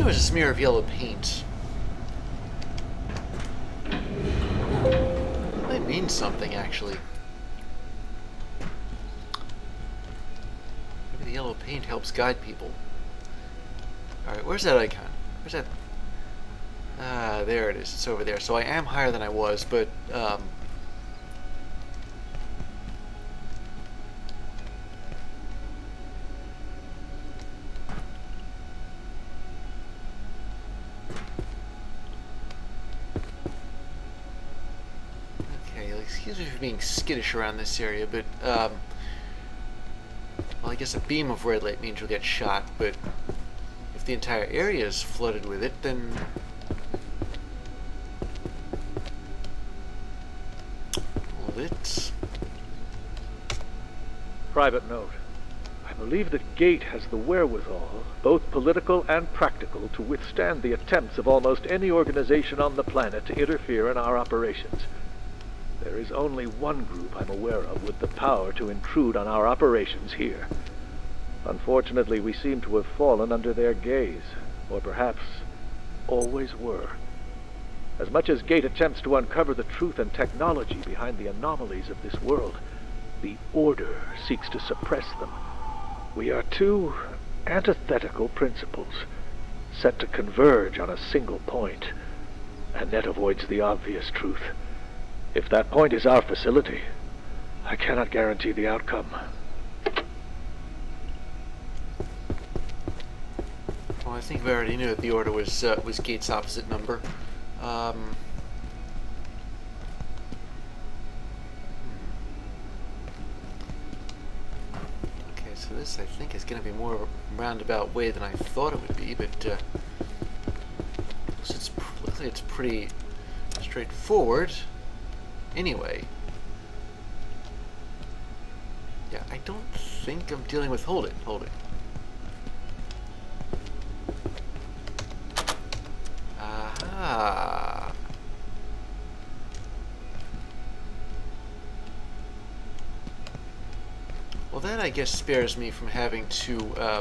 there was a smear of yellow paint. It might mean something, actually. Maybe the yellow paint helps guide people. Alright, where's that icon? Where's that? Ah, there it is. It's over there. So I am higher than I was, but, okay, excuse me for being skittish around this area, but, well, I guess a beam of red light means you'll get shot, but if the entire area is flooded with it, then... Private note. I believe that Gate has the wherewithal, both political and practical, to withstand the attempts of almost any organization on the planet to interfere in our operations. There is only one group I'm aware of with the power to intrude on our operations here. Unfortunately, we seem to have fallen under their gaze, or perhaps always were. As much as Gate attempts to uncover the truth and technology behind the anomalies of this world, the Order seeks to suppress them. We are two antithetical principles, set to converge on a single point. Annette avoids the obvious truth. If that point is our facility, I cannot guarantee the outcome. Well, I think we already knew that the Order was Gate's opposite number. Okay, so this I think is going to be more of a roundabout way than I thought it would be, but looks like it's pretty straightforward. Anyway, yeah, I don't think I'm dealing with. Hold it. Aha. Well, that I guess spares me from having to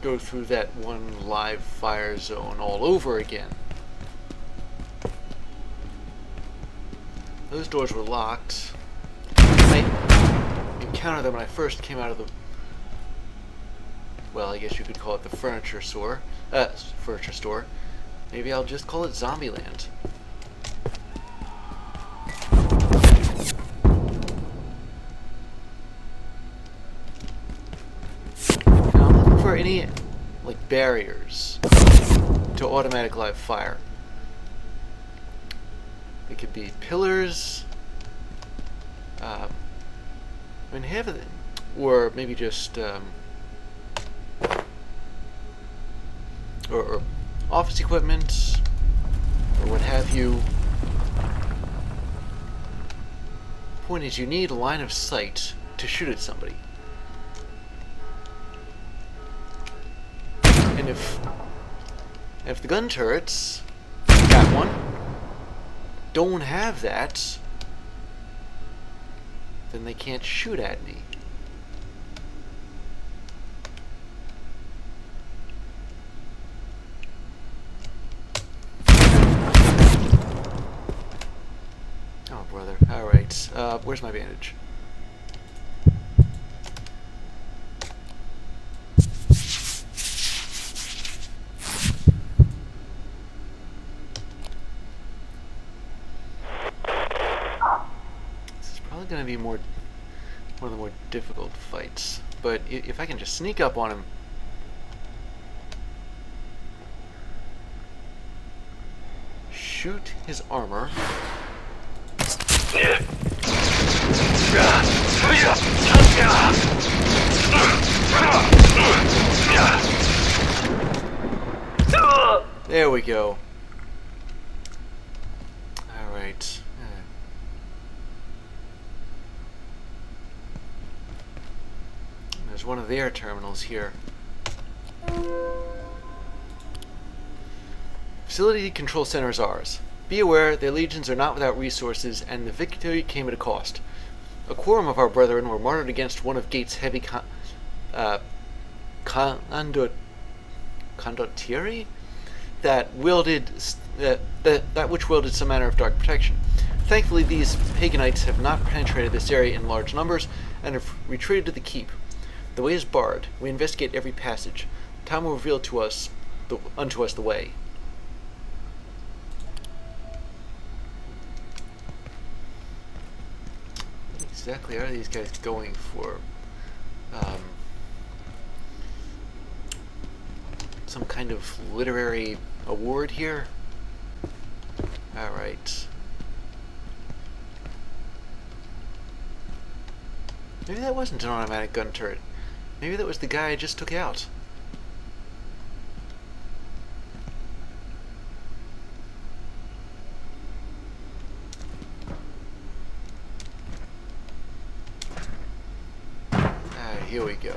go through that one live fire zone all over again. Those doors were locked. I encountered them when I first came out of the... Well, I guess you could call it the furniture store. Maybe I'll just call it Zombieland. Now, I'm looking for any, like, barriers to automatic live fire. It could be pillars, I mean, half of them, or maybe just, or office equipment, or what have you. Point is, you need a line of sight to shoot at somebody. And if the gun turrets, that one, don't have that, then they can't shoot at me. Oh, brother. Alright. Where's my bandage? Going to be one of the more difficult fights, but if I can just sneak up on him, shoot his armor, there we go. All right. There's one of their terminals here. Facility control center is ours. Be aware, their legions are not without resources, and the victory came at a cost. A quorum of our brethren were martyred against one of Gate's heavy conduit condottieri that wielded that which wielded some manner of dark protection. Thankfully, these paganites have not penetrated this area in large numbers and have retreated to the keep. The way is barred. We investigate every passage. Time will reveal to us unto us the way. What exactly are these guys going for? Some kind of literary award here? Alright. Maybe that wasn't an automatic gun turret. Maybe that was the guy I just took out. Here we go.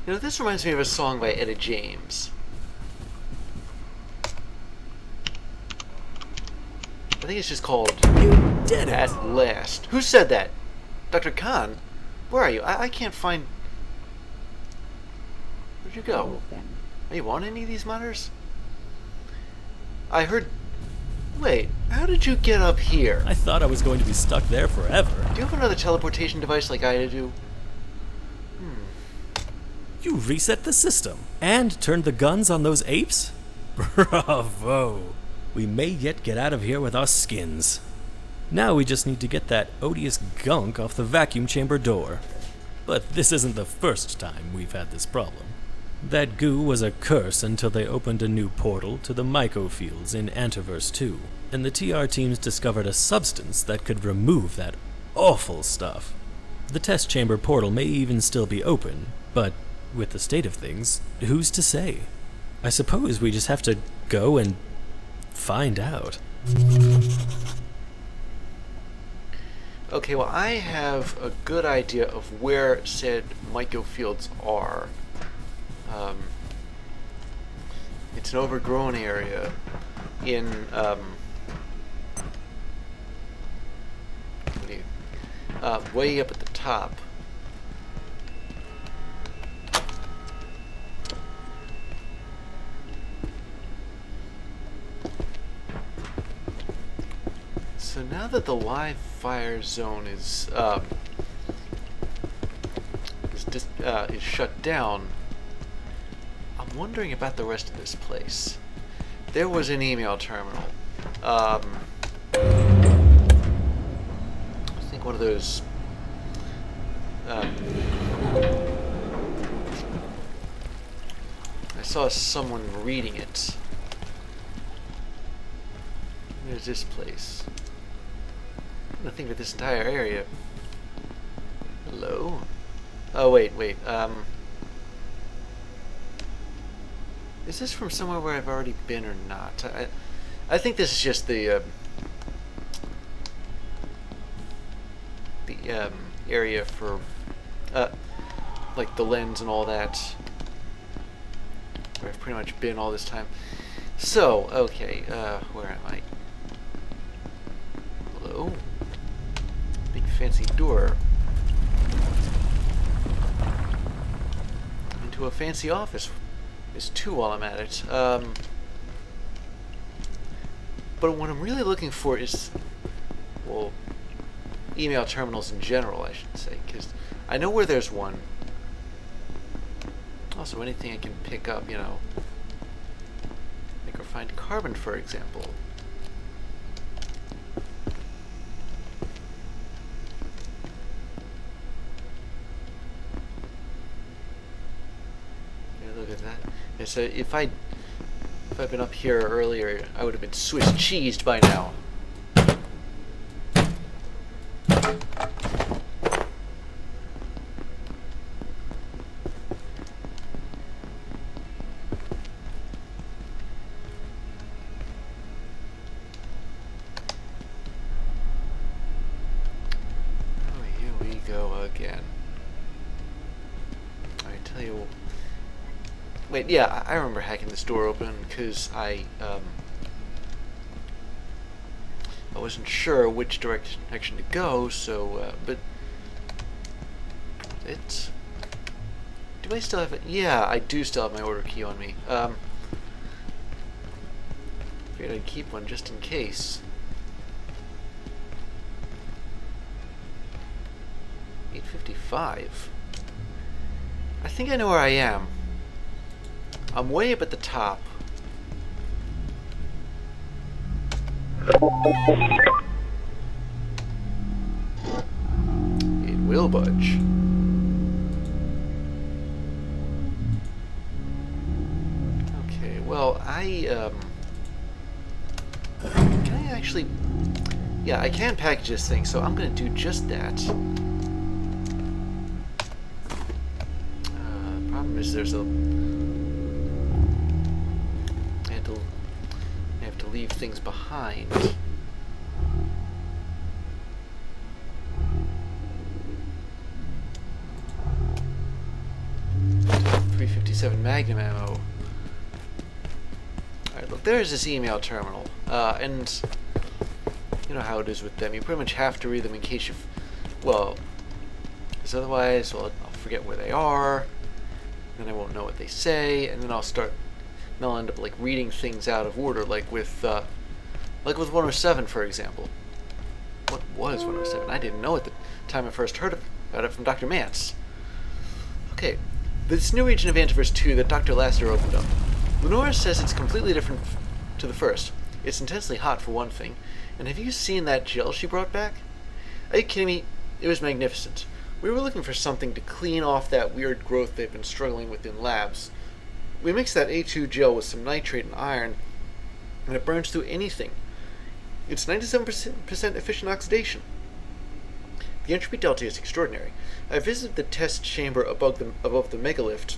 You know, this reminds me of a song by Etta James. I think it's just called You did it! At Last. Who said that? Dr. Khan? Where are you? I can't find... Where'd you go? Are you on any of these monitors? I heard... Wait, how did you get up here? I thought I was going to be stuck there forever. Do you have another teleportation device like I do? You reset the system and turned the guns on those apes? Bravo! We may yet get out of here with our skins. Now we just need to get that odious gunk off the vacuum chamber door. But this isn't the first time we've had this problem. That goo was a curse until they opened a new portal to the mycofields in Antiverse 2, and the TR teams discovered a substance that could remove that awful stuff. The test chamber portal may even still be open, but with the state of things, who's to say? I suppose we just have to go and find out. Okay, well, I have a good idea of where said mycofields are. It's an overgrown area in, way up at the top. So now that the live fire zone is shut down, I'm wondering about the rest of this place. There was an email terminal. I think one of those. I saw someone reading it. There's this place. I'm gonna think of this entire area. Hello? Oh, wait. Is this from somewhere where I've already been or not? I think this is just the area for, like the lens and all that, where I've pretty much been all this time. So, okay, where am I? Hello? Big fancy door. Into a fancy office. There's two while I'm at it. But what I'm really looking for is, well, email terminals in general, I should say, because I know where there's one. Also, anything I can pick up, you know. Make or find carbon, for example. Yeah, look at that. Yeah, so if I'd been up here earlier, I would have been Swiss cheesed by now. Again. I tell you. Wait, yeah, I remember hacking this door open because I I wasn't sure which direction to go, so, but it's... Do I still have it? Yeah, I do still have my order key on me. Figured I'd keep one just in case. 8:55. I think I know where I am. I'm way up at the top. It will budge. Okay, well, can I actually... Yeah, I can package this thing, so I'm gonna do just that. Problem is there's a... I have to leave things behind. .357 Magnum ammo. Alright, look, there's this email terminal. And you know how it is with them. You pretty much have to read them in case you... Well, because otherwise, well, I'll forget where they are. Then I won't know what they say, and then I'll end up like reading things out of order, like with 107, for example. What was 107? I didn't know at the time I first heard about it from Dr. Mance. Okay, this new region of Antiverse 2 that Dr. Lasser opened up. Lenora says it's completely different to the first. It's intensely hot, for one thing. And have you seen that gel she brought back? Are you kidding me? It was magnificent. We were looking for something to clean off that weird growth they've been struggling with in labs. We mixed that A2 gel with some nitrate and iron, and it burns through anything. It's 97% efficient oxidation. The entropy delta is extraordinary. I visited the test chamber above the megalift.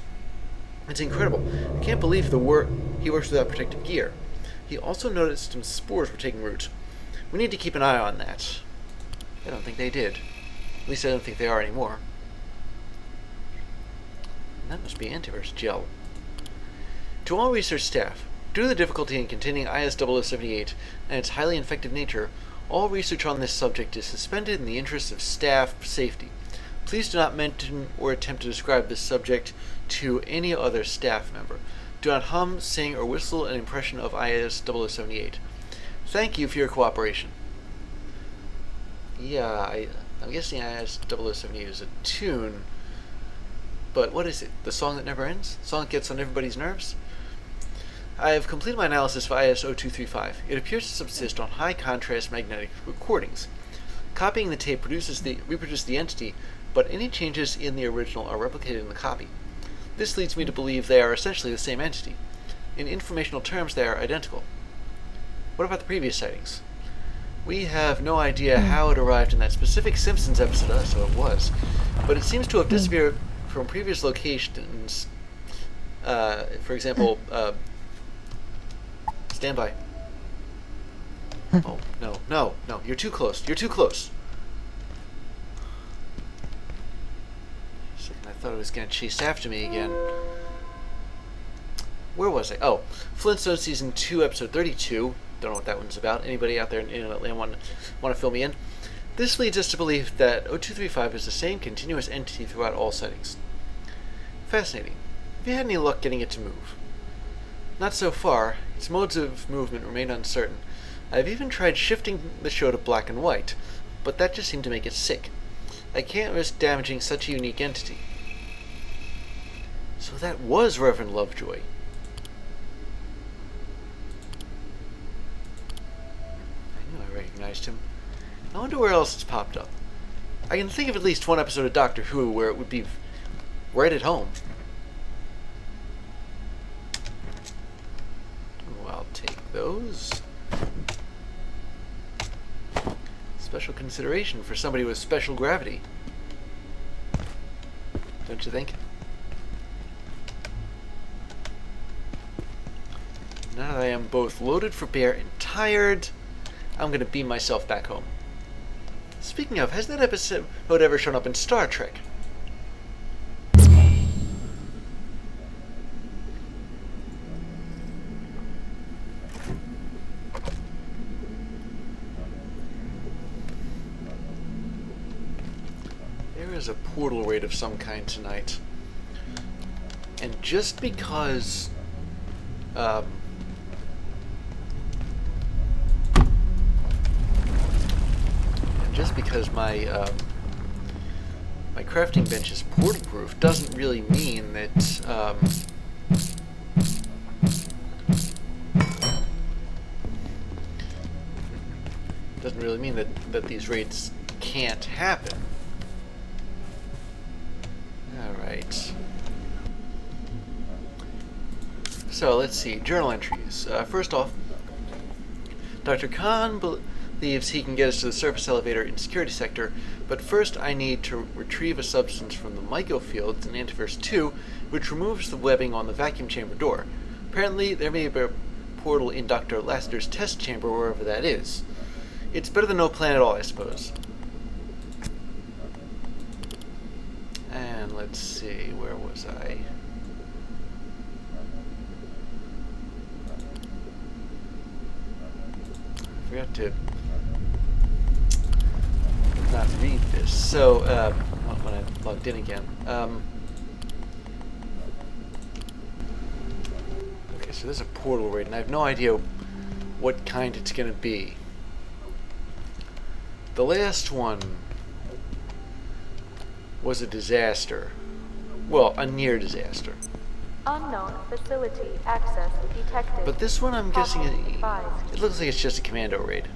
It's incredible. I can't believe he works without protective gear. He also noticed some spores were taking root. We need to keep an eye on that. I don't think they did. At least I don't think they are anymore. And that must be Antiverse gel. To all research staff, due to the difficulty in containing IS-0078 and its highly infective nature, all research on this subject is suspended in the interests of staff safety. Please do not mention or attempt to describe this subject to any other staff member. Do not hum, sing, or whistle an impression of IS-0078. Thank you for your cooperation. Yeah, I'm guessing IS-0078 is a tune, but what is it? The song that never ends? The song that gets on everybody's nerves? I have completed my analysis of IS-0235. It appears to subsist on high-contrast magnetic recordings. Copying the tape reproduces the entity, but any changes in the original are replicated in the copy. This leads me to believe they are essentially the same entity. In informational terms, they are identical. What about the previous sightings? We have no idea how it arrived in that specific Simpsons episode, so it was, but it seems to have disappeared from previous locations. For example, stand by. Oh, no, you're too close. You're too close. I thought it was going to chase after me again. Where was I? Oh, Flintstone Season 2, Episode 32. Don't know what that one's about. Anybody out there in Internet Land want to fill me in? This leads us to believe that 0235 is the same continuous entity throughout all settings. Fascinating. Have you had any luck getting it to move? Not so far. Its modes of movement remain uncertain. I've even tried shifting the show to black and white, but that just seemed to make it sick. I can't risk damaging such a unique entity. So that was Reverend Lovejoy. I knew I recognized him. I wonder where else it's popped up. I can think of at least one episode of Doctor Who where it would be right at home. Well, I'll take those. Special consideration for somebody with special gravity. Don't you think? Now that I am both loaded for bear and tired, I'm going to beam myself back home. Speaking of, has that episode ever shown up in Star Trek? There is a portal raid of some kind tonight. And just because my my crafting bench is portal proof doesn't really mean that that these raids can't happen. Alright. So let's see, journal entries. First off, Dr. Khan believes he can get us to the surface elevator in security sector, but first I need to retrieve a substance from the mycofields in Antiverse 2, which removes the webbing on the vacuum chamber door. Apparently, there may be a portal in Dr. Lassiter's test chamber, wherever that is. It's better than no plan at all, I suppose. And let's see, where was I? I forgot to not read this. So, when I logged in again. Okay, so there's a portal raid, and I have no idea what kind it's going to be. The last one was a disaster. Well, a near disaster. Unknown facility access detected. But this one, I'm guessing, Advised. it looks like it's just a commando raid.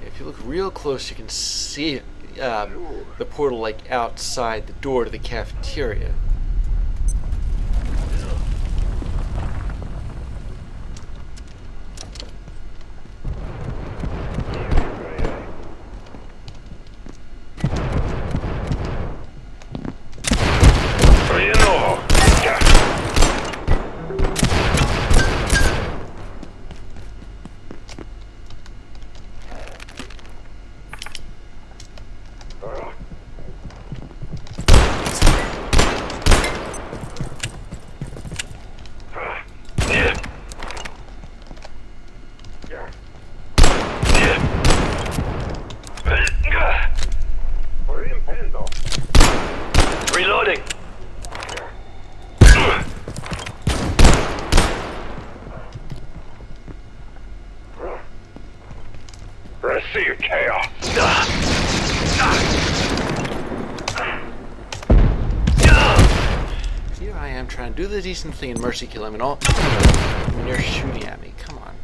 If you look real close, you can see the portal like outside the door to the cafeteria. Reloading. I see your chaos. Here I am trying to do the decent thing and mercy kill him and all. And you're shooting at me. Come on.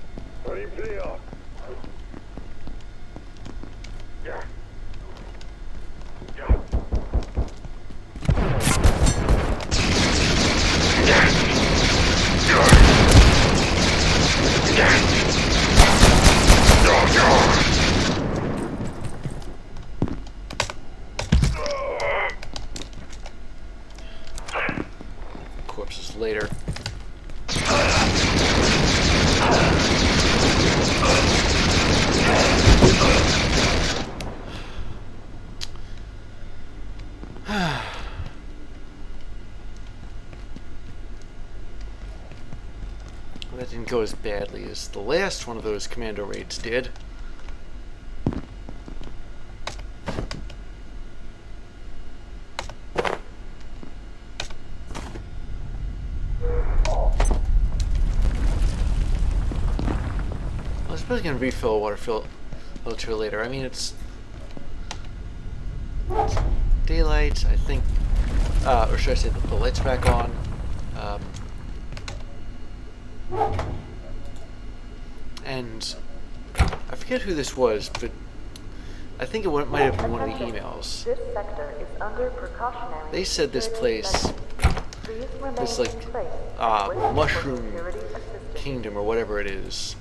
Corpses later. Well, that didn't go as badly as the last one of those commando raids did. I suppose I can refill a water filter later. I mean, it's daylight, I think, or should I say the lights are back on. And I forget who this was, but I think it might have been one of the emails. This sector is under precautionary. They said this place, Please remain this like in place with Mushroom security assistance. Kingdom or whatever it is.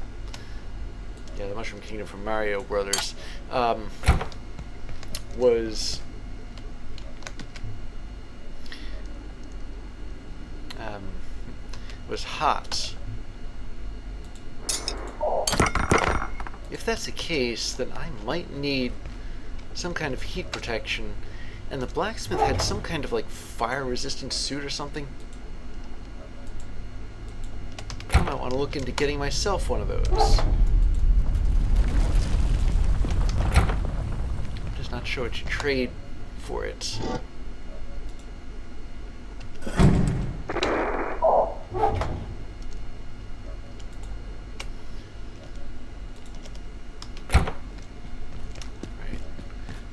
Yeah, the Mushroom Kingdom from Mario Brothers was hot. If that's the case, then I might need some kind of heat protection, and the blacksmith had some kind of like fire-resistant suit or something. I might want to look into getting myself one of those. I'm just not sure what you trade for it.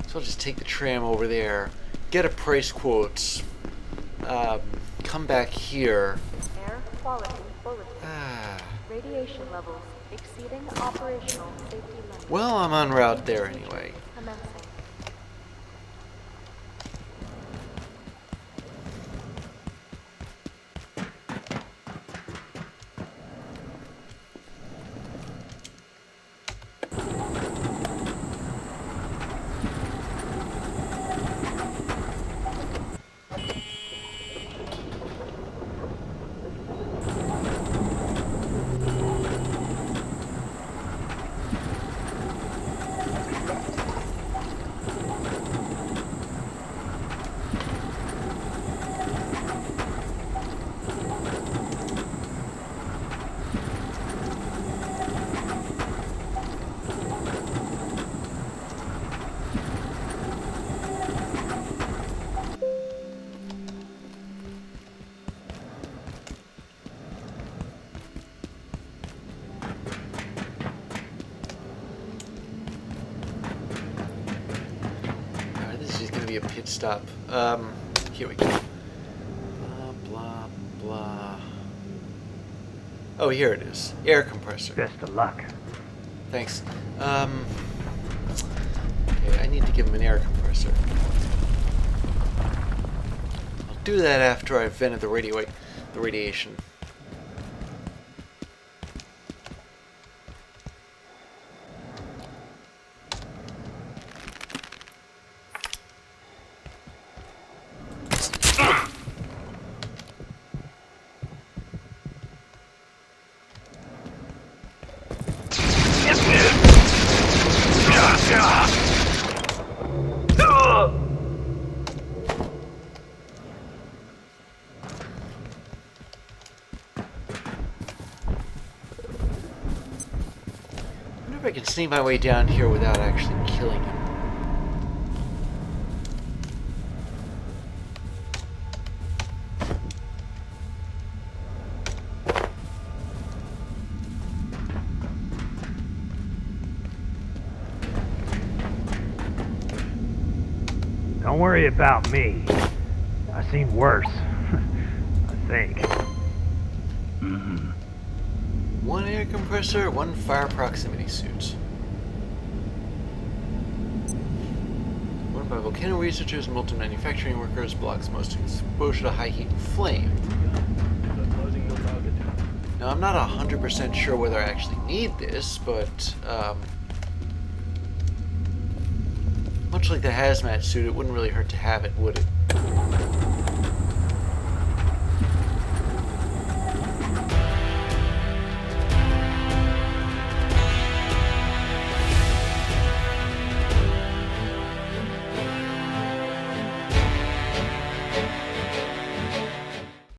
So I'll just take the tram over there, get a price quote, come back here. Air quality bulletin. Radiation levels exceeding operational safety limits. Well, I'm en route there anyway. Commencing. A pit stop. Here we go. Blah, blah, blah. Oh, here it is. Air compressor. Best of luck. Thanks. Okay, I need to give him an air compressor. I'll do that after I've vented the radiation. I can sneak my way down here without actually killing him. Don't worry about me. I've seen worse. I think. Mm-hmm. One air compressor, one fire proximity suit. Worn by volcano researchers and molten manufacturing workers, blocks most exposure to high heat and flame. Now, I'm not 100% sure whether I actually need this, but much like the hazmat suit, it wouldn't really hurt to have it, would it?